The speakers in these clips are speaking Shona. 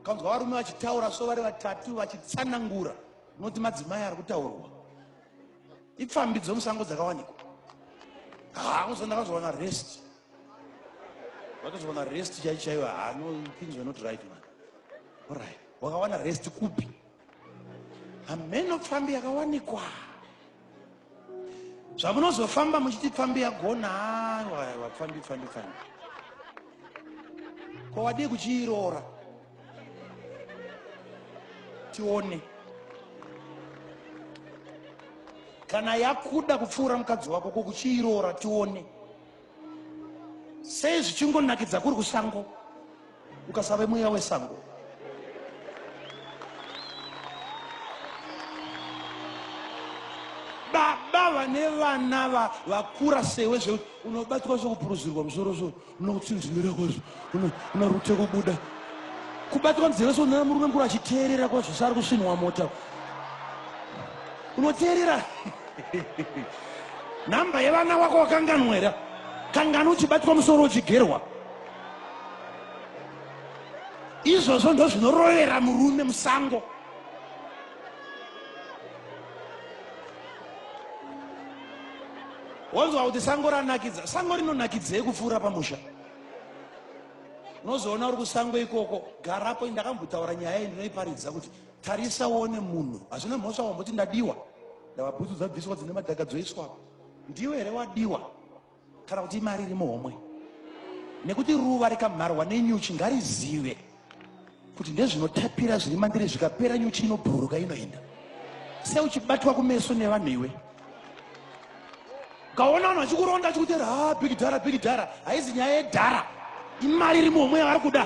kanzwa varume vachitaura so vari vatatu vachitsanangura noti madzimai ari kutaurwa. Ipfambi dzomusango dzakawanikwa. Musa ndakazowana rest. Wakazowana rest chaiyo. No, things were not right, man. All right. Wakawana rest kupi. Ameno pfambi yakawanikwa. Zvamunozofamba muchiti pfambi yagona wapfambi. Ko wadi kuchiirora. Tione. Kana yakuda kupfuura mukadzi wako kuchiirora tione. Sei zvichingonakidza kuri kusango ukasave mweya wesango. Baba vane vana vakura sewe zvekuti unobatwa zvokupuruzirwa musoro so unotsinzimira kwazvo unarute kubuda kubatwa nzeve so nana murume mukuru achiteerera kwazvo sari kusvinwa mota unoteerera. Namba yevana wako wakanganwera kangana uchibatwa musoro uchigerwa. Izvozvo ndo zvinorovera murume musango. Wanzwa kuti sango ranakidza. Sango rinonakidzei kupfuura pamusha. Unozoona uri kusango ikoko garapo. Ndakambotaura nyaya iyi ndinoiparidza kuti tarisa uone munhu hazvina mhosva wamboti ndadiwa ndavabhutsu dzabviswa dzine madhaka dzoiswa. Ndiwe here wadiwa kana kuti imari iri muhomwe? Nekuti ruva rikamharwa nenyuchi ngarizive kuti ndezvinotapira zviri mandiri zvikapera nyuchi inobhururuka inoenda. Se uchibatwa kumeso nevanhu iwe ukaona vanhu vachikuronda chikutera big dhara haizi nyaya yedhara, imari iri muhomwe yavari kuda.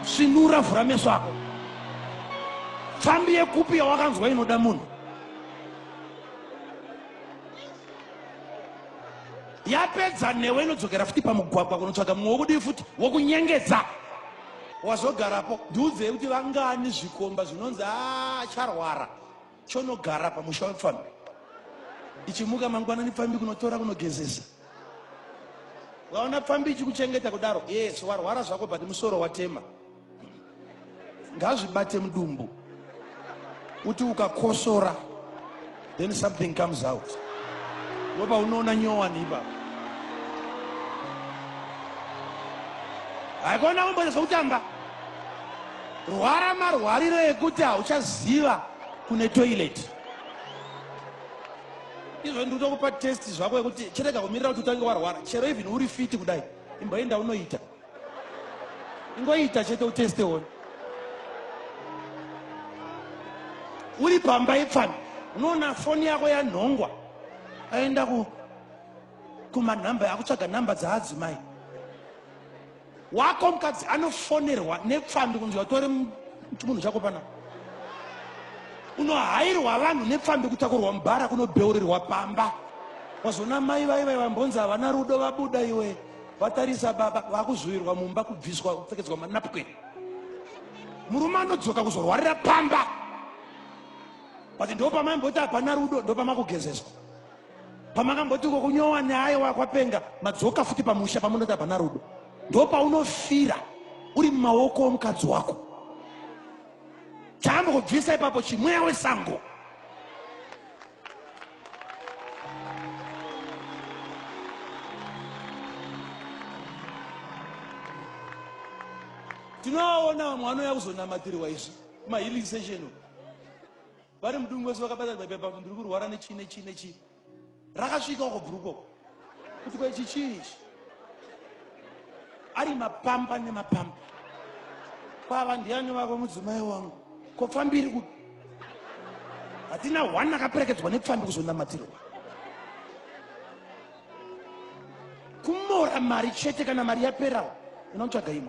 Svinura vhura meso ako. Pfambi yekupi yawakanzwa inoda munhu. Yapedza newe inodzokera futi pamugwagwa kunotsvaga mumwe wokudii futi wokunyengedza. Wazogarapo ndiudze kuti vangani zvikomba zvinonzi charwara chonogara pamusha wepfambi. Ichimuka mangwanani pfambi kunotora kunogezesa. Waona pfambi ichikuchengeta kudaro, yes, warwara zvako but musoro watema. Ngazvibate mudumbu. Uti ukakosora then something comes out. Woba unoona nyowani ipa. Haikona umbo zvekutanga. Rwara marwariro ekuti hauchaziva kune toilet. Izvo ndinokupa test zvako ekuti chereka kumirira kuti utange warwara. Chero even uri fit kudai. Imboenda unoita. Ingoita chete uteste one. Uri pamba ipfani. Unoona foni yako yanhongwa. Aenda kumanhamba akutsvaga nhamba dzaadzimai. Wako mukadzi anofonerwa nepfambi kunzi watore chimunhu chako pana. Unohairwa vanhu nepfambi kutakurwa mubhara kunobheurirwa pamba. Wazona mai vambonzi havana rudo vabuda iwe. Vatarisa baba vakuzuvirwa mumba kubviswa kupfekedzwa manapukeni. Murume anodzoka kuzorwarira pamba. But ndo pamaimboti hapana rudo ndo pamakugezeswa. Pamakamboti kukunyowa neayo wakwapenga madzoka futi pamusha pamunoti hapana rudo. Ndo paunofira uri mumaoko omukadzi wako. Chamba kubvisa ipapo chimweya wesango. Tinoona vamwe vanouya kuzonamatirwa izvi mahealing session. Vari mudungu wese vakabata mapepa kuti ndiri kurwara nechi. Rakasvika kubhuruko kuti kwa ichi ari mapamba nemapamba. Kwava ndiani wako mudzimai wangu? Ko pfambi iri kuti hatina one akaperekedzwa nepfambi kuzonamatirwa. Kumora mari chete kana mari yapera unotsvaga imwe.